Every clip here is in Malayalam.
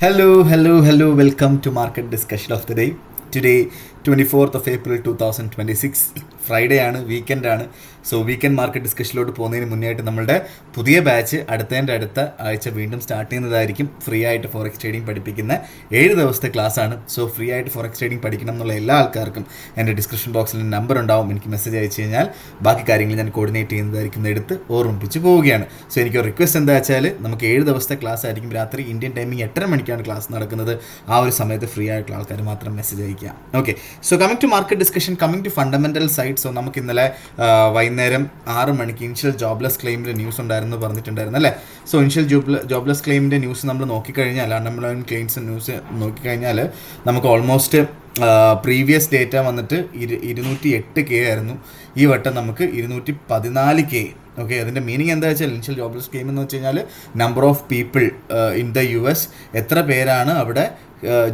Hello. Welcome to Market Discussion of the Day. Today, 24th of April 2026. Friday ആണ്, വീക്കെൻഡ് ആണ്. സോ വീക്കെൻഡ് മാർക്കറ്റ് ഡിസ്കഷനിലോട്ട് പോകുന്നതിന് മുന്നേയായിട്ട് നമ്മളുടെ പുതിയ ബാച്ച് അടുത്ത ആഴ്ച വീണ്ടും സ്റ്റാർട്ട് ചെയ്യുന്നതായിരിക്കും. ഫ്രീ ആയിട്ട് ഫോറക്സ് ട്രേഡിംഗ് പഠിപ്പിക്കുന്ന 7 ദിവസത്തെ ക്ലാസ് ആണ്. സോ ഫ്രീ ആയിട്ട് ഫോറക്സ് ട്രേഡിംഗ് പഠിക്കണം എന്നുള്ള എല്ലാ ആൾക്കാർക്കും എൻ്റെ ഡിസ്ക്രിപ്ഷൻ ബോക്സിൽ നമ്പർ ഉണ്ടാവും. എനിക്ക് മെസ്സേജ് അയച്ചു കഴിഞ്ഞാൽ ബാക്കി കാര്യങ്ങൾ ഞാൻ കോർഡിനേറ്റ് ചെയ്യുന്നതായിരിക്കും, എടുത്ത് ഓർമ്മിപ്പിച്ച് പോവുകയാണ്. സോ എനിക്ക് റിക്വസ്റ്റ് എന്താ വെച്ചാൽ, നമുക്ക് 7 ദിവസത്തെ ക്ലാസ് ആയിരിക്കും. രാത്രി ഇന്ത്യൻ ടൈമിംഗ് 8:30 മണിക്കാണ് ക്ലാസ് നടക്കുന്നത്. ആ ഒരു സമയത്ത് ഫ്രീ ആയിട്ടുള്ള ആൾക്കാർ മാത്രം മെസ്സേജ് അയക്കുക. Okay, so coming to market discussion, coming to fundamental side. So നമുക്ക് ഇന്നലെ വൈകുന്നേരം 6 മണിക്ക് ഇനിഷ്യൽ ജോബ്ലെസ് ക്ലെയിമിൻ്റെ ന്യൂസ് ഉണ്ടായിരുന്നു പറഞ്ഞിട്ടുണ്ടായിരുന്നു അല്ലേ. സോ ഇനിഷ്യൽ ജോബ്ലെസ് ക്ലെയിമിൻ്റെ ന്യൂസ് നമ്മൾ നോക്കിക്കഴിഞ്ഞാൽ, അൺഎംപ്ലോയ്മെൻറ്റ് ക്ലെയിംസ് ന്യൂസ് നോക്കിക്കഴിഞ്ഞാൽ നമുക്ക് ഓൾമോസ്റ്റ് പ്രീവിയസ് ഡേറ്റ വന്നിട്ട് 208K ആയിരുന്നു. ഈ വട്ടം നമുക്ക് 214K. ഓക്കെ, അതിൻ്റെ മീനിങ് എന്താ വെച്ചാൽ, ഇനിഷ്യൽ ജോബ്ലെസ് ക്ലെയിം എന്ന് വെച്ച് കഴിഞ്ഞാൽ number of people in the US, എത്ര പേരാണ് അവിടെ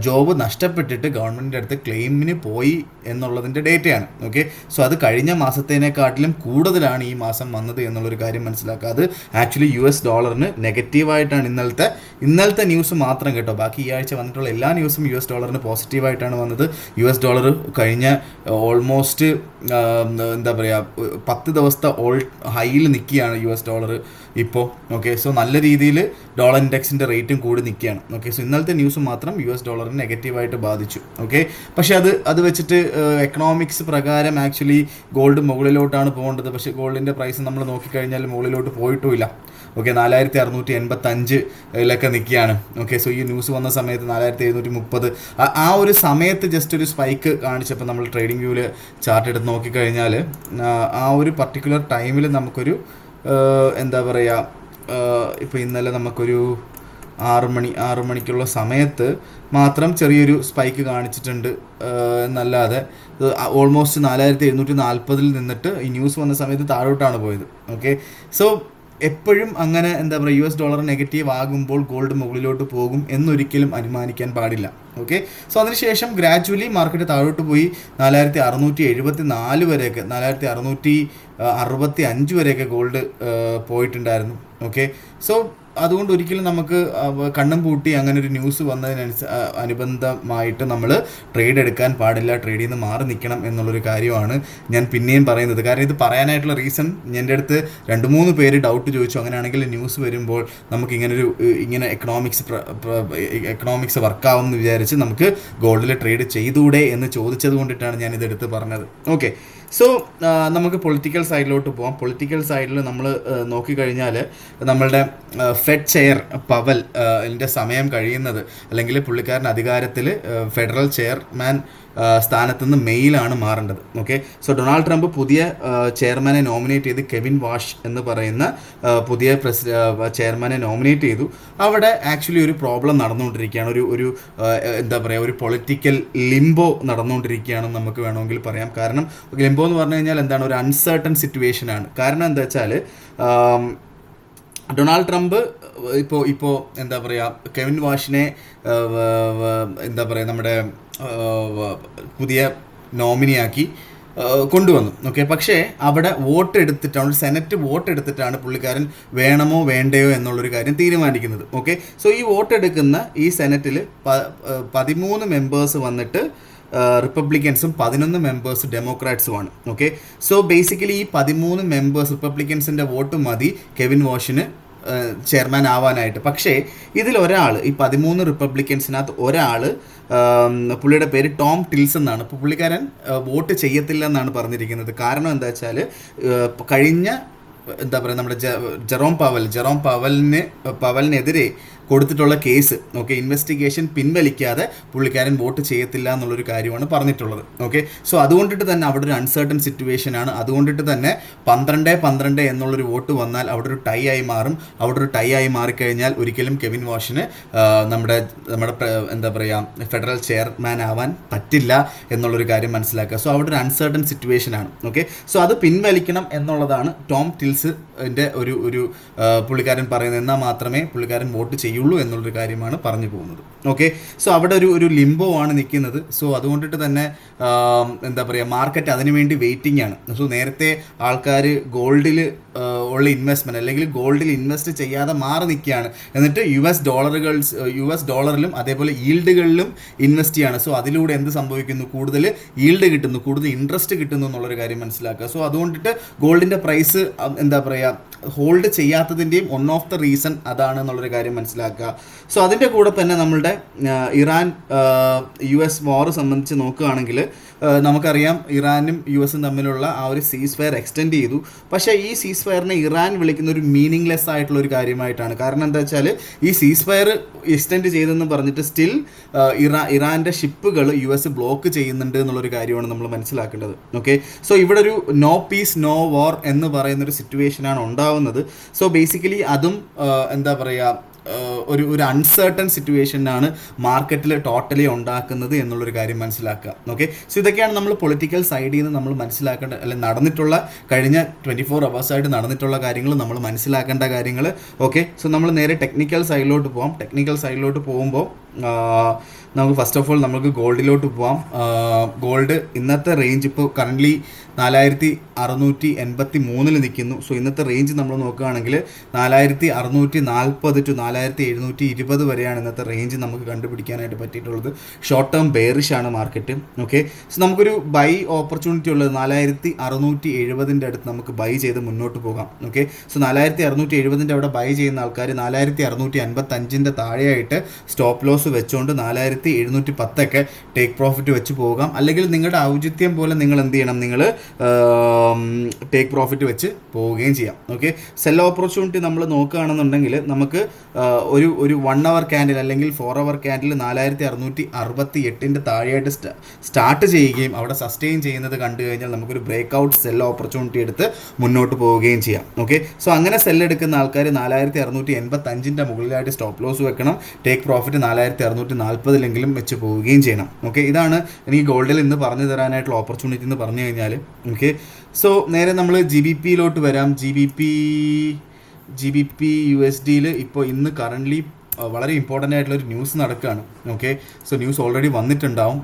ജോബ് നഷ്ടപ്പെട്ടിട്ട് ഗവൺമെൻറ്റിൻ്റെ അടുത്ത് ക്ലെയിമിന് പോയി എന്നുള്ളതിൻ്റെ ഡേറ്റയാണ്. ഓക്കെ, സോ അത് കഴിഞ്ഞ മാസത്തേനെക്കാട്ടിലും കൂടുതലാണ് ഈ മാസം വന്നത് എന്നുള്ളൊരു കാര്യം മനസ്സിലാക്കുക. അത് ആക്ച്വലി US ഡോളറിന് നെഗറ്റീവായിട്ടാണ് ഇന്നലത്തെ ന്യൂസ് മാത്രം കേട്ടോ. ബാക്കി ഈ ആഴ്ച വന്നിട്ടുള്ള എല്ലാ ന്യൂസും US ഡോളറിന് പോസിറ്റീവായിട്ടാണ് വന്നത്. US ഡോളർ കഴിഞ്ഞ ഓൾമോസ്റ്റ് എന്താ പറയുക 10 ദിവസത്തെ ഹൈയിൽ നിൽക്കുകയാണ് US ഡോളർ ഇപ്പോൾ. ഓക്കെ, സോ നല്ല രീതിയിൽ ഡോളർ ഇൻഡെക്സിൻ്റെ റേറ്റും കൂടി നിൽക്കുകയാണ്. ഓക്കെ, സോ ഇന്നലത്തെ ന്യൂസ് മാത്രം US ഡോളറിന് നെഗറ്റീവായിട്ട് ബാധിച്ചു. ഓക്കെ, പക്ഷേ അത് വെച്ചിട്ട് എക്കണോമിക്സ് പ്രകാരം ആക്ച്വലി ഗോൾഡ് മുകളിലോട്ടാണ് പോകേണ്ടത്. പക്ഷേ ഗോൾഡിൻ്റെ പ്രൈസ് നമ്മൾ നോക്കിക്കഴിഞ്ഞാൽ മുകളിലോട്ട് പോയിട്ടുമില്ല. ഓക്കെ, 4735 നിൽക്കുകയാണ്. ഓക്കെ, സോ ഈ ന്യൂസ് വന്ന സമയത്ത് 4730 ആ ഒരു സമയത്ത് ജസ്റ്റ് ഒരു സ്പൈക്ക് കാണിച്ചപ്പോൾ നമ്മൾ ട്രേഡിംഗ് വ്യൂവിൽ ചാർട്ട് എടുത്ത് നോക്കിക്കഴിഞ്ഞാൽ ആ ഒരു പർട്ടിക്കുലർ ടൈമിൽ നമുക്കൊരു എന്താ പറയുക, ഇപ്പോൾ ഇന്നലെ നമുക്കൊരു 6 മണിക്കുള്ള സമയത്ത് മാത്രം ചെറിയൊരു സ്പൈക്ക് കാണിച്ചിട്ടുണ്ട് എന്നല്ലാതെ ഓൾമോസ്റ്റ് 4740 നിന്നിട്ട് ഈ ന്യൂസ് വന്ന സമയത്ത് താഴോട്ടാണ് പോയത്. ഓക്കെ, സോ എപ്പോഴും അങ്ങനെ എന്താ പറയുക, US ഡോളർ നെഗറ്റീവ് ആകുമ്പോൾ ഗോൾഡ് മുകളിലോട്ട് പോകും എന്നൊരിക്കലും അനുമാനിക്കാൻ പാടില്ല. ഓക്കെ, സോ അതിനുശേഷം ഗ്രാജുവലി മാർക്കറ്റ് താഴോട്ട് പോയി 4674 വരെയൊക്കെ, 4665 വരെയൊക്കെ ഗോൾഡ് പോയിട്ടുണ്ടായിരുന്നു. ഓക്കെ, സോ അതുകൊണ്ട് ഒരിക്കലും നമുക്ക് കണ്ണും പൂട്ടി അങ്ങനെ ഒരു ന്യൂസ് അനുബന്ധമായിട്ട് നമ്മൾ ട്രേഡ് എടുക്കാൻ പാടില്ല. ട്രേഡിൽ നിന്ന് മാറി നിൽക്കണം എന്നുള്ളൊരു കാര്യമാണ് ഞാൻ പിന്നെയും പറയുന്നത്. കാരണം ഇത് പറയാനായിട്ടുള്ള റീസൺ, എൻ്റെ അടുത്ത് 2-3 പേര് ഡൗട്ട് ചോദിച്ചു, അങ്ങനെയാണെങ്കിൽ ന്യൂസ് വരുമ്പോൾ നമുക്ക് ഇങ്ങനെ എക്കണോമിക്സ് വർക്കാവും എന്ന് വിചാരിച്ച് നമുക്ക് ഗോൾഡിൽ ട്രേഡ് ചെയ്തുകൂടെ എന്ന് ചോദിച്ചത് കൊണ്ടിട്ടാണ് ഞാൻ ഇതെടുത്ത് പറഞ്ഞത്. ഓക്കെ, സോ നമുക്ക് പൊളിറ്റിക്കൽ സൈഡിലോട്ട് പോകാം. പൊളിറ്റിക്കൽ സൈഡിൽ നമ്മൾ നോക്കിക്കഴിഞ്ഞാൽ നമ്മളുടെ ഫെഡ് ചെയർ പവൽ ൻ്റെ സമയം കഴിയുന്നത്, അല്ലെങ്കിൽ പുള്ളിക്കാരൻ അധികാരത്തിൽ ഫെഡറൽ ചെയർമാൻ സ്ഥാനത്ത് നിന്ന് മെയിലാണ് മാറേണ്ടത്. ഓക്കെ, സോ ഡൊണാൾഡ് ട്രംപ് പുതിയ ചെയർമാനെ നോമിനേറ്റ് ചെയ്ത്, കെവിൻ വാഷ് എന്ന് പറയുന്ന പുതിയ ചെയർമാനെ നോമിനേറ്റ് ചെയ്തു. അവിടെ ആക്ച്വലി ഒരു പ്രോബ്ലം നടന്നുകൊണ്ടിരിക്കുകയാണ്. ഒരു എന്താ പറയുക, ഒരു പൊളിറ്റിക്കൽ ലിംബോ നടന്നുകൊണ്ടിരിക്കുകയാണെന്ന് നമുക്ക് വേണമെങ്കിൽ പറയാം. കാരണം ലിംബോ എന്ന് പറഞ്ഞു കഴിഞ്ഞാൽ എന്താണ്, ഒരു അൺസർട്ടൺ സിറ്റുവേഷനാണ്. കാരണം എന്താ വെച്ചാൽ, ഡൊണാൾഡ് ട്രംപ് ഇപ്പോൾ എന്താ പറയുക, കെവിൻ വാഷിനെ എന്താ പറയുക നമ്മുടെ പുതിയ നോമിനിയാക്കി കൊണ്ടുവന്നു. ഓക്കെ, പക്ഷേ അവിടെ വോട്ട് എടുത്തിട്ടാണ്, സെനറ്റ് വോട്ട് എടുത്തിട്ടാണ് പുള്ളിക്കാരൻ വേണമോ വേണ്ടയോ എന്നുള്ളൊരു കാര്യം തീരുമാനിക്കുന്നത്. ഓക്കെ, സോ ഈ വോട്ട് എടുക്കുന്ന ഈ സെനറ്റിൽ 13 മെമ്പേഴ്സ് വന്നിട്ട് റിപ്പബ്ലിക്കൻസും 11 മെമ്പേഴ്സ് ഡെമോക്രാറ്റ്സുമാണ്. ഓക്കെ, സോ ബേസിക്കലി ഈ 13 മെമ്പേഴ്സ് റിപ്പബ്ലിക്കൻസിൻ്റെ വോട്ട് മതി കെവിൻ വാഷിന് ചെയർമാൻ ആവാനായിട്ട്. പക്ഷേ ഇതിലൊരാൾ, ഈ 13 റിപ്പബ്ലിക്കൻസിനകത്ത് ഒരാൾ, പുള്ളിയുടെ പേര് ടോം ടിൽസ് എന്നാണ്. അപ്പോൾ പുള്ളിക്കാരൻ വോട്ട് ചെയ്യത്തില്ല എന്നാണ് പറഞ്ഞിരിക്കുന്നത്. കാരണം എന്താ വെച്ചാൽ, കഴിഞ്ഞ എന്താ പറയുക നമ്മുടെ ജെറോം പവലിനെതിരെ കൊടുത്തിട്ടുള്ള കേസ്, ഓക്കെ, ഇൻവെസ്റ്റിഗേഷൻ പിൻവലിക്കാതെ പുള്ളിക്കാരൻ വോട്ട് ചെയ്യത്തില്ല എന്നുള്ളൊരു കാര്യമാണ് പറഞ്ഞിട്ടുള്ളത്. ഓക്കെ, സോ അതുകൊണ്ടിട്ട് തന്നെ അവിടെ ഒരു അൺസർട്ടൺ സിറ്റുവേഷനാണ്. അതുകൊണ്ടിട്ട് തന്നെ 12-12 എന്നുള്ളൊരു വോട്ട് വന്നാൽ അവിടെ ഒരു ടൈ ആയി മാറും. അവിടെ ഒരു ടൈ ആയി മാറിക്കഴിഞ്ഞാൽ ഒരിക്കലും കെവിൻ വാഷിന് നമ്മുടെ എന്താ പറയുക ഫെഡറൽ ചെയർമാൻ ആവാൻ പറ്റില്ല എന്നുള്ളൊരു കാര്യം മനസ്സിലാക്കുക. സോ അവിടെ ഒരു അൺസർട്ടൺ സിറ്റുവേഷനാണ്. ഓക്കെ, സോ അത് പിൻവലിക്കണം എന്നുള്ളതാണ് ടോം ടിൽസിൻ്റെ ഒരു പുള്ളിക്കാരൻ പറയുന്നത്. എന്നാൽ മാത്രമേ പുള്ളിക്കാരൻ വോട്ട് ചെയ്യുള്ളൂ എന്നുള്ളൊരു കാര്യമാണ് പറഞ്ഞു പോകുന്നത്. ഓക്കെ, സോ അവിടെ ഒരു ലിംബോ ആണ് നിൽക്കുന്നത്. സോ അതുകൊണ്ടിട്ട് തന്നെ എന്താ പറയുക, മാർക്കറ്റ് അതിനുവേണ്ടി വെയിറ്റിംഗ് ആണ്. സോ നേരത്തെ ആൾക്കാർ ഗോൾഡിൽ ഉള്ള ഇൻവെസ്റ്റ്മെൻറ്റ് അല്ലെങ്കിൽ ഗോൾഡിൽ ഇൻവെസ്റ്റ് ചെയ്യാതെ മാറി നിൽക്കുകയാണ്, എന്നിട്ട് US ഡോളറിലും അതേപോലെ ഈൽഡുകളിലും ഇൻവെസ്റ്റ് ചെയ്യാണ്. സോ അതിലൂടെ എന്ത് സംഭവിക്കുന്നു, കൂടുതൽ ഈൽഡ് കിട്ടുന്നു, കൂടുതൽ ഇൻട്രസ്റ്റ് കിട്ടുന്നു എന്നുള്ളൊരു കാര്യം മനസ്സിലാക്കുക. സോ അതുകൊണ്ടിട്ട് ഗോൾഡിൻ്റെ പ്രൈസ് എന്താ പറയുക ഹോൾഡ് ചെയ്യാത്തതിൻ്റെയും വൺ ഓഫ് ദ റീസൺ അതാണ് എന്നുള്ളൊരു കാര്യം മനസ്സിലാക്കുക. സോ അതിൻ്റെ കൂടെ തന്നെ നമ്മളുടെ ഇറാൻ US വാർ സംബന്ധിച്ച് നോക്കുകയാണെങ്കിൽ നമുക്കറിയാം ഇറാനും US തമ്മിലുള്ള ആ ഒരു സീസ് ഫയർ എക്സ്റ്റെൻഡ് ചെയ്തു. പക്ഷേ ഈ സീസ് ഫയറിനെ ഇറാൻ വിളിക്കുന്ന ഒരു മീനിങ്ലെസ് ആയിട്ടുള്ള ഒരു കാര്യമായിട്ടാണ്. കാരണം എന്താ വെച്ചാൽ ഈ സീസ് ഫയർ എക്സ്റ്റെൻഡ് ചെയ്തെന്ന് പറഞ്ഞിട്ട് സ്റ്റിൽ ഇറാൻ്റെ ഷിപ്പുകൾ US ബ്ലോക്ക് ചെയ്യുന്നുണ്ട് എന്നുള്ളൊരു കാര്യമാണ് നമ്മൾ മനസ്സിലാക്കേണ്ടത്. ഓക്കെ, സോ ഇവിടെ ഒരു നോ പീസ് നോ വാർ എന്ന് പറയുന്നൊരു സിറ്റുവേഷനാണ് ഉണ്ടാവുന്നത്. സോ ബേസിക്കലി അതും എന്താ പറയുക ഒരു അൺസർട്ടൺ സിറ്റുവേഷനാണ് മാർക്കറ്റിൽ ടോട്ടലി ഉണ്ടാക്കുന്നത് എന്നുള്ളൊരു കാര്യം മനസ്സിലാക്കുക. ഓക്കെ, സോ ഇതൊക്കെയാണ് നമ്മൾ പൊളിറ്റിക്കൽ സൈഡിൽ നിന്ന് നമ്മൾ മനസ്സിലാക്കേണ്ട, അല്ലെങ്കിൽ നടന്നിട്ടുള്ള കഴിഞ്ഞ 24 അവേഴ്സായിട്ട് നടന്നിട്ടുള്ള കാര്യങ്ങൾ നമ്മൾ മനസ്സിലാക്കേണ്ട കാര്യങ്ങൾ. ഓക്കെ, സോ നമ്മൾ നേരെ ടെക്നിക്കൽ സൈഡിലോട്ട് പോകാം. ടെക്നിക്കൽ സൈഡിലോട്ട് പോകുമ്പോൾ നമുക്ക് ഫസ്റ്റ് ഓഫ് ഓൾ നമുക്ക് ഗോൾഡിലോട്ട് പോവാം. ഗോൾഡ് ഇന്നത്തെ റേഞ്ച് ഇപ്പോൾ കറൻ്റ്ലി 4683 നിൽക്കുന്നു. സോ ഇന്നത്തെ റേഞ്ച് നമ്മൾ നോക്കുകയാണെങ്കിൽ 4640 to 4720 വരെയാണ് ഇന്നത്തെ റേഞ്ച് നമുക്ക് കണ്ടുപിടിക്കാനായിട്ട് പറ്റിയിട്ടുള്ളത്. ഷോർട്ട് ടേം ബെയറിഷ് ആണ് മാർക്കറ്റ്. ഓക്കെ, സോ നമുക്കൊരു ബൈ ഓപ്പർച്യൂണിറ്റി ഉള്ളത് 4670 അടുത്ത് നമുക്ക് ബൈ ചെയ്ത് മുന്നോട്ട് പോകാം. ഓക്കെ, സോ 4670 അവിടെ ബൈ ചെയ്യുന്ന ആൾക്കാർ 4655 താഴെയായിട്ട് സ്റ്റോപ്പ് ലോസ് വെച്ചുകൊണ്ട് 4710 ടേക്ക് പ്രോഫിറ്റ് വെച്ച് പോകാം. അല്ലെങ്കിൽ നിങ്ങളുടെ ഔചിത്യം പോലെ നിങ്ങൾ എന്ത് ചെയ്യണം, നിങ്ങൾ ടേക്ക് പ്രോഫിറ്റ് വെച്ച് പോവുകയും ചെയ്യാം. ഓക്കെ, സെൽ ഓപ്പർച്യൂണിറ്റി നമ്മൾ നോക്കുകയാണെന്നുണ്ടെങ്കിൽ നമുക്ക് ഒരു 1 hour ക്യാൻഡിൽ അല്ലെങ്കിൽ 4 hour ക്യാൻഡിൽ 4668 താഴെയായിട്ട് സ്റ്റാർട്ട് ചെയ്യുകയും അവിടെ സസ്റ്റെയിൻ ചെയ്യുന്നത് കണ്ടു കഴിഞ്ഞാൽ നമുക്കൊരു ബ്രേക്ക് ഔട്ട് സെൽ ഓപ്പർച്യൂണിറ്റി എടുത്ത് മുന്നോട്ട് പോവുകയും ചെയ്യാം. ഓക്കെ, സോ അങ്ങനെ സെല്ലെടുക്കുന്ന ആൾക്കാർ 4685 മുകളിലായിട്ട് സ്റ്റോപ്പ് ലോസ് വെക്കണം. ടേക്ക് പ്രോഫിറ്റ് 4640 വെച്ച് പോവുകയും ചെയ്യണം. ഓക്കെ, ഇതാണ് എനിക്ക് ഗോൾഡിൽ ഇന്ന് പറഞ്ഞു തരാനായിട്ടുള്ള ഓപ്പർച്യൂണിറ്റി എന്ന് പറഞ്ഞു കഴിഞ്ഞാൽ. ഓക്കെ, സോ നേരെ നമ്മൾ GBPയിലോട്ട് വരാം. GBP USDയിൽ ഇപ്പോൾ ഇന്ന് കറൻ്റ്ലി വളരെ ഇമ്പോർട്ടൻ്റ് ആയിട്ടുള്ളൊരു ന്യൂസ് നടക്കുകയാണ്. ഓക്കെ, സോ ന്യൂസ് ഓൾറെഡി വന്നിട്ടുണ്ടാവും.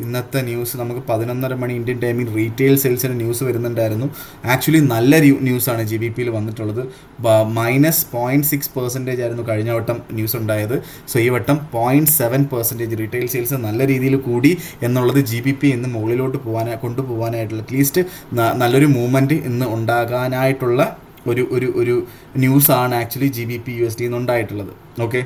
ഇന്നത്തെ ന്യൂസ് നമുക്ക് 11:30 മണി ഇന്ത്യൻ ടൈമിൽ റീറ്റെയിൽ സെയിൽസിൻ്റെ ന്യൂസ് വരുന്നുണ്ടായിരുന്നു. ആക്ച്വലി നല്ല ന്യൂസാണ് GBPയിൽ വന്നിട്ടുള്ളത്. -0.6% ആയിരുന്നു കഴിഞ്ഞ വട്ടം ന്യൂസ് ഉണ്ടായത്. സോ ഈ വട്ടം 0.7% റീറ്റെയിൽ സെയിൽസ് നല്ല രീതിയിൽ കൂടി എന്നുള്ളത് GBP ഇന്ന് മുകളിലോട്ട് കൊണ്ടുപോകാനായിട്ടുള്ള അറ്റ്ലീസ്റ്റ് നല്ലൊരു മൂവ്മെൻറ്റ് ഇന്ന് ഉണ്ടാകാനായിട്ടുള്ള ഒരു ന്യൂസാണ് ആക്ച്വലി GBP USD ഉണ്ടായിട്ടുള്ളത്. ഓക്കെ,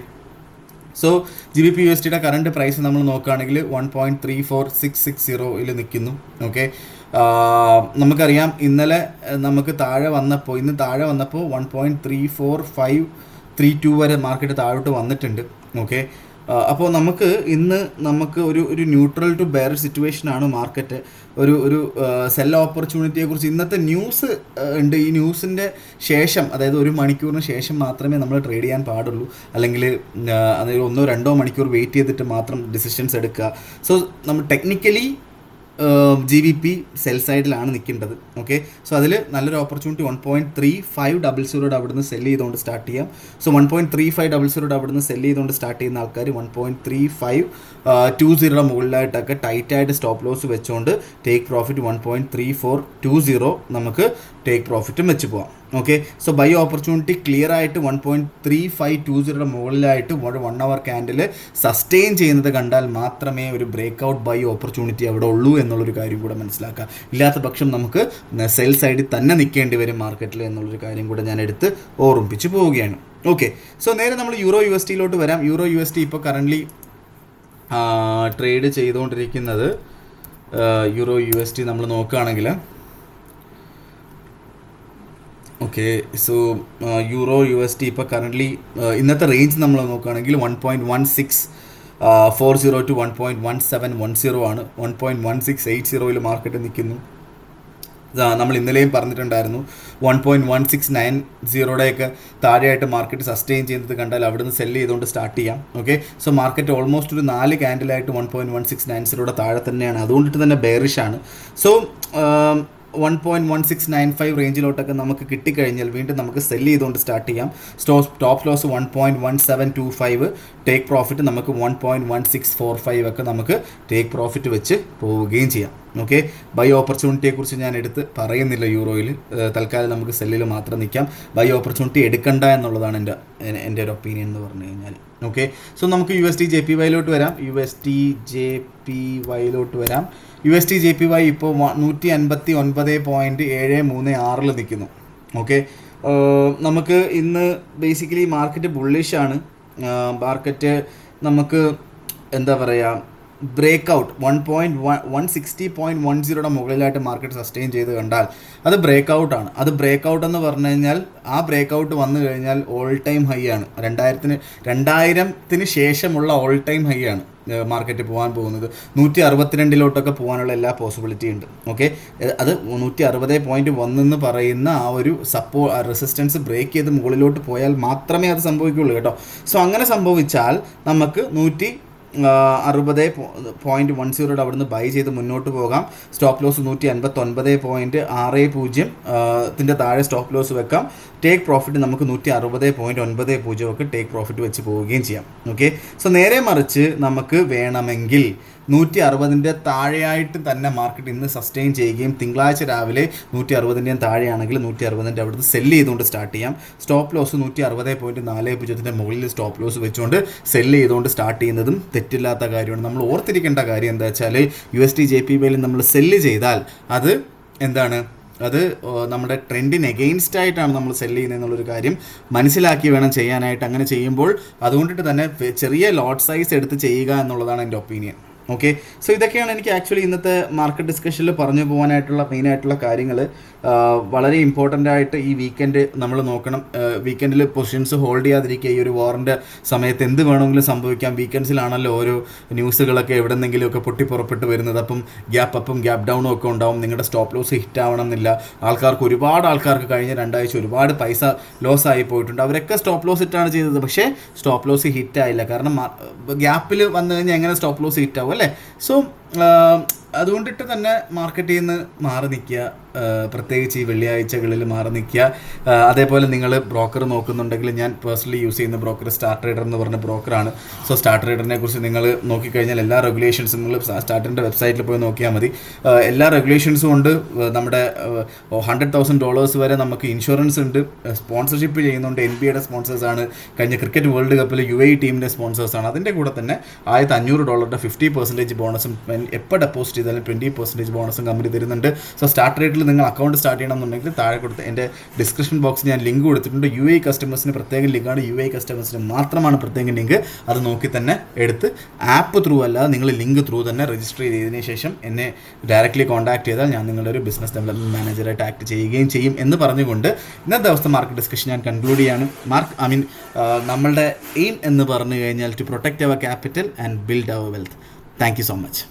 സോ GBP USDയുടെ കറണ്ട് പ്രൈസ് നമ്മൾ നോക്കുകയാണെങ്കിൽ 1.34660 നിൽക്കുന്നു. ഓക്കെ, നമുക്കറിയാം ഇന്നലെ നമുക്ക് ഇന്ന് താഴെ വന്നപ്പോൾ 1.34532 വരെ മാർക്കറ്റ് താഴോട്ട് വന്നിട്ടുണ്ട്. ഓക്കെ, അപ്പോൾ ഇന്ന് ഒരു ന്യൂട്രൽ ടു ബെയർ സിറ്റുവേഷനാണ് മാർക്കറ്റ്. ഒരു സെൽ ഓപ്പർച്യൂണിറ്റിയെക്കുറിച്ച് ഇന്നത്തെ ന്യൂസ് ഉണ്ട്. ഈ ന്യൂസിൻ്റെ ശേഷം, അതായത് 1 മണിക്കൂറിന് ശേഷം മാത്രമേ നമ്മൾ ട്രേഡ് ചെയ്യാൻ പാടുള്ളൂ. അല്ലെങ്കിൽ അതായത് 1-2 മണിക്കൂർ വെയിറ്റ് ചെയ്തിട്ട് മാത്രം ഡിസിഷൻസ് എടുക്കുക. സോ നമ്മൾ ടെക്നിക്കലി GBP സെൽ സൈഡിലാണ് നിൽക്കേണ്ടത്. ഓക്കെ, സോ അതിൽ നല്ലൊരു ഓപ്പർച്യൂണിറ്റി 1.3500 അവിടുന്ന് സെല് ചെയ്തുകൊണ്ട് സ്റ്റാർട്ട് ചെയ്യാം. സോ 1.3500 അവിടുന്ന് സെല് ചെയ്തുകൊണ്ട് സ്റ്റാർട്ട് ചെയ്യുന്ന ആൾക്കാർ 1.3520 മുകളിലായിട്ടൊക്കെ ടൈറ്റായിട്ട് സ്റ്റോപ്പ് ലോസ് വെച്ചുകൊണ്ട് ടേക്ക് പ്രോഫിറ്റ് 1.3420 നമുക്ക് ടേക്ക് പ്രോഫിറ്റും വെച്ച് പോകാം. Okay, so buy opportunity clear ആയിട്ട് 1.3520 മുകളിലായിട്ട് 1 hour ക്യാൻഡിൽ സസ്റ്റെയിൻ ചെയ്യുന്നത് കണ്ടാൽ മാത്രമേ ഒരു ബ്രേക്ക് ഔട്ട് ബൈ ഓപ്പർച്യൂണിറ്റി അവിടെ ഉള്ളൂ എന്നുള്ളൊരു കാര്യം കൂടെ മനസ്സിലാക്കുക. ഇല്ലാത്ത പക്ഷം നമുക്ക് സെൽ സൈഡിൽ തന്നെ നിൽക്കേണ്ടി വരും മാർക്കറ്റിൽ എന്നുള്ളൊരു കാര്യം കൂടെ ഞാൻ എടുത്ത് ഓർമ്മിപ്പിച്ച് പോവുകയാണ്. ഓക്കെ, സോ നേരെ നമ്മൾ യൂറോ USDയിലോട്ട് വരാം. യൂറോ USD ഇപ്പോൾ കറൻ്റ്ലി ട്രേഡ് ചെയ്തുകൊണ്ടിരിക്കുന്നത് യൂറോ USD നമ്മൾ നോക്കുകയാണെങ്കിൽ, ഓക്കെ, സോ യൂറോ USD ഇപ്പോൾ കറൻ്റ്ലി ഇന്നത്തെ റേഞ്ച് നമ്മൾ നോക്കുകയാണെങ്കിൽ 1.1640 to 1.1710 ആണ്. 1.1680 മാർക്കറ്റ് നിൽക്കുന്നു. നമ്മൾ ഇന്നലെയും പറഞ്ഞിട്ടുണ്ടായിരുന്നു 1.1690 താഴെയായിട്ട് മാർക്കറ്റ് സസ്റ്റെയിൻ ചെയ്യുന്നത് കണ്ടാൽ അവിടുന്ന് സെല്ല് ചെയ്തുകൊണ്ട് സ്റ്റാർട്ട് ചെയ്യാം. ഓക്കെ, സോ മാർക്കറ്റ് ഓൾമോസ്റ്റ് ഒരു 4 ക്യാൻഡിലായിട്ട് 1.1690 താഴെ തന്നെയാണ്. അതുകൊണ്ടിട്ട് തന്നെ ബെയറിഷ് ആണ്. സോ 1.1695 റേഞ്ചിലോട്ടൊക്കെ നമുക്ക് കിട്ടിക്കഴിഞ്ഞാൽ വീണ്ടും നമുക്ക് സെല് ചെയ്തുകൊണ്ട് സ്റ്റാർട്ട് ചെയ്യാം. ടോപ്പ് ലോസ് 1.1725, ടേക്ക് പ്രോഫിറ്റ് നമുക്ക് 1.1645 ഒക്കെ നമുക്ക് ടേക്ക് പ്രോഫിറ്റ് വെച്ച് പോവുകയും ചെയ്യാം. ഓക്കെ, ബൈ ഓപ്പർച്യൂണിറ്റിയെക്കുറിച്ച് ഞാൻ എടുത്ത് പറയുന്നില്ല യൂറോയിൽ. തൽക്കാലം നമുക്ക് സെല്ലിൽ മാത്രം നിൽക്കാം. ബൈ ഓപ്പർച്യൂണിറ്റി എടുക്കണ്ട എന്നുള്ളതാണ് എൻ്റെ ഒരു ഒപ്പീനിയൻ എന്ന് പറഞ്ഞു കഴിഞ്ഞാൽ. ഓക്കെ, സോ നമുക്ക് USD/JPY വരാം. USD/JPY വരാം. USD/JPY ഇപ്പോൾ 159.736 നിൽക്കുന്നു. ഓക്കെ, നമുക്ക് ഇന്ന് ബേസിക്കലി മാർക്കറ്റ് ബുള്ളിഷാണ്. മാർക്കറ്റ് നമുക്ക് എന്താ പറയുക, ബ്രേക്ക് ഔട്ട് 160.10 മുകളിലായിട്ട് മാർക്കറ്റ് സസ്റ്റെയിൻ ചെയ്ത് കണ്ടാൽ അത് ബ്രേക്ക് ഔട്ടാണ്. അത് ബ്രേക്ക് ഔട്ട് എന്ന് പറഞ്ഞു കഴിഞ്ഞാൽ ആ ബ്രേക്ക് ഔട്ട് വന്നു കഴിഞ്ഞാൽ ഓൾ ടൈം ഹൈ ആണ്. 2000-ന് ശേഷമുള്ള ഓൾ ടൈം ഹൈ ആണ് മാർക്കറ്റ് പോകാൻ പോകുന്നത്. 162 പോകാനുള്ള എല്ലാ പോസിബിലിറ്റി ഉണ്ട്. ഓക്കെ, അത് 160.1 പറയുന്ന ആ ഒരു റെസിസ്റ്റൻസ് ബ്രേക്ക് ചെയ്ത് മുകളിലോട്ട് പോയാൽ മാത്രമേ അത് സംഭവിക്കുകയുള്ളൂ കേട്ടോ. സോ അങ്ങനെ സംഭവിച്ചാൽ നമുക്ക് 160.10 അവിടുന്ന് ബൈ ചെയ്ത് മുന്നോട്ട് പോകാം. സ്റ്റോപ്പ് ലോസ് 159.60 താഴെ സ്റ്റോപ്പ് ലോസ് വെക്കാം. ടേക്ക് പ്രോഫിറ്റ് നമുക്ക് 160.90 ഒക്കെ ടേക്ക് പ്രോഫിറ്റ് വെച്ച് പോവുകയും ചെയ്യാം. ഓക്കെ, സോ നേരെ മറിച്ച് നമുക്ക് വേണമെങ്കിൽ 160 താഴെയായിട്ട് തന്നെ മാർക്കറ്റ് ഇന്ന് സസ്റ്റെയിൻ ചെയ്യുകയും തിങ്കളാഴ്ച രാവിലെ 160 താഴെയാണെങ്കിൽ 160 അവിടുന്ന് സെല്ല് ചെയ്തുകൊണ്ട് സ്റ്റാർട്ട് ചെയ്യാം. സ്റ്റോപ്പ് ലോസ് 160.40 മുകളിൽ സ്റ്റോപ്പ് ലോസ് വെച്ചുകൊണ്ട് സെല്ല് ചെയ്തുകൊണ്ട് സ്റ്റാർട്ട് ചെയ്യുന്നതും തെറ്റില്ലാത്ത കാര്യമാണ്. നമ്മൾ ഓർത്തിരിക്കേണ്ട കാര്യം എന്താ വെച്ചാൽ USD/JPY നമ്മൾ സെല്ല് ചെയ്താൽ അത് എന്താണ്, അത് നമ്മുടെ ട്രെൻഡിന് എഗെയിൻസ്റ്റ് ആയിട്ടാണ് നമ്മൾ സെല്ല് ചെയ്യുന്നത് എന്നുള്ളൊരു കാര്യം മനസ്സിലാക്കി വേണം ചെയ്യാനായിട്ട്. അങ്ങനെ ചെയ്യുമ്പോൾ അതുകൊണ്ടിട്ട് തന്നെ ചെറിയ ലോട്ട് സൈസ് എടുത്ത് ചെയ്യുക എന്നുള്ളതാണ് എൻ്റെ ഒപ്പീനിയൻ. ഓക്കെ, സോ ഇതൊക്കെയാണ് എനിക്ക് ആക്ച്വലി ഇന്നത്തെ മാർക്കറ്റ് ഡിസ്കഷനിൽ പറഞ്ഞു പോകാനായിട്ടുള്ള മെയിനായിട്ടുള്ള കാര്യങ്ങൾ. വളരെ ഇമ്പോർട്ടൻ്റ് ആയിട്ട് ഈ വീക്കെൻഡ് നമ്മൾ നോക്കണം. വീക്കെൻഡിൽ പൊസിഷൻസ് ഹോൾഡ് ചെയ്യാതിരിക്കുക. ഈ ഒരു വാറിൻ്റെ സമയത്ത് എന്ത് വേണമെങ്കിലും സംഭവിക്കാം. വീക്കെൻഡ്സിലാണല്ലോ ഓരോ ന്യൂസുകളൊക്കെ എവിടെന്നെങ്കിലുമൊക്കെ പൊട്ടിപ്പുറപ്പെട്ട് വരുന്നത്. അപ്പം ഗ്യാപ്പ് അപ്പും ഗ്യാപ്പ് ഡൗണും ഒക്കെ ഉണ്ടാവും. നിങ്ങളുടെ സ്റ്റോപ്പ് ലോസ് ഹിറ്റ് ആവണം എന്നില്ല. ഒരുപാട് ആൾക്കാർക്ക് കഴിഞ്ഞ 2 ആഴ്ച ഒരുപാട് പൈസ ലോസ് ആയി പോയിട്ടുണ്ട്. അവരൊക്കെ സ്റ്റോപ്പ് ലോസ് ഹിറ്റാണ് ചെയ്തത്, പക്ഷേ സ്റ്റോപ്പ് ലോസ് ഹിറ്റായില്ല. കാരണം ഗ്യാപ്പിൽ വന്നു കഴിഞ്ഞാൽ എങ്ങനെ സ്റ്റോപ്പ് ലോസ് ഹിറ്റ് ആവും അല്ലേ? സോ അതുകൊണ്ടിട്ട് തന്നെ മാർക്കറ്റിൽ നിന്ന് മാറി നിൽക്കുക. പ്രത്യേകിച്ച് ഈ വെള്ളിയാഴ്ചകളിൽ മാറി നിൽക്കുക. അതേപോലെ നിങ്ങൾ ബ്രോക്കർ നോക്കുന്നുണ്ടെങ്കിൽ ഞാൻ പേഴ്സണലി യൂസ് ചെയ്യുന്ന ബ്രോക്കർ സ്റ്റാർ ട്രേഡർ എന്ന് പറഞ്ഞ ബ്രോക്കറാണ്. സോ സ്റ്റാർ ട്രേഡറിനെ കുറിച്ച് നിങ്ങൾ നോക്കിക്കഴിഞ്ഞാൽ എല്ലാ റെഗുലേഷൻസും നിങ്ങൾ സ്റ്റാർട്ടിൻ്റെ വെബ്സൈറ്റിൽ പോയി നോക്കിയാൽ മതി. എല്ലാ റെഗുലേഷൻസും ഉണ്ട്. നമ്മുടെ $100,000 വരെ നമുക്ക് ഇൻഷുറൻസ് ഉണ്ട്. സ്പോൺസർഷിപ്പ് ചെയ്യുന്നുണ്ട്. NBA സ്പോൺസേഴ്സാണ്. കഴിഞ്ഞ ക്രിക്കറ്റ് വേൾഡ് കപ്പിൽ UAE ടീമിൻ്റെ സ്പോൺസേഴ്സാണ്. അതിൻ്റെ കൂടെ തന്നെ $1,500 50% ബോണസും എപ്പോൾ ഡെപ്പോസിറ്റ് ചെയ്താലും 20% ബോണസും കമ്പനി തരുന്നുണ്ട്. സോ സ്റ്റാർ ട്രേഡിൽ നിങ്ങൾ അക്കൗണ്ട് സ്റ്റാർട്ട് ചെയ്യണമെന്നുണ്ടെങ്കിൽ താഴെ കൊടുത്ത് എൻ്റെ ഡിസ്ക്രിപ്ഷൻ ബോക്സിൽ ഞാൻ ലിങ്ക് കൊടുത്തിട്ടുണ്ട്. UAE കസ്റ്റമേഴ്സിന് പ്രത്യേകം ലിങ്കാണ്. UAE കസ്റ്റമേഴ്സിന് മാത്രമാണ് പ്രത്യേകം ലിങ്ക്. അത് നോക്കി തന്നെ എടുത്ത് ആപ്പ് ത്രൂ അല്ലാതെ നിങ്ങൾ ലിങ്ക് ത്രൂ തന്നെ രജിസ്റ്റർ ചെയ്തതിന് ശേഷം എന്നെ ഡയറക്റ്റ്ലി കോൺടാക്ട് ചെയ്താൽ ഞാൻ നിങ്ങളുടെ ഒരു ബിസിനസ് ഡെവലപ്മെൻറ്റ് മാനേജറായിട്ട് ആക്ട് ചെയ്യുകയും ചെയ്യും എന്ന് പറഞ്ഞുകൊണ്ട് ഇന്നത്തെ ദിവസത്തെ മാർക്കറ്റ് ഡിസ്കഷൻ ഞാൻ കൺക്ലൂഡ് ചെയ്യാണ്. നമ്മളുടെ എയിം എന്ന് പറഞ്ഞു കഴിഞ്ഞാൽ to protect our capital and build our wealth. Thank you so much.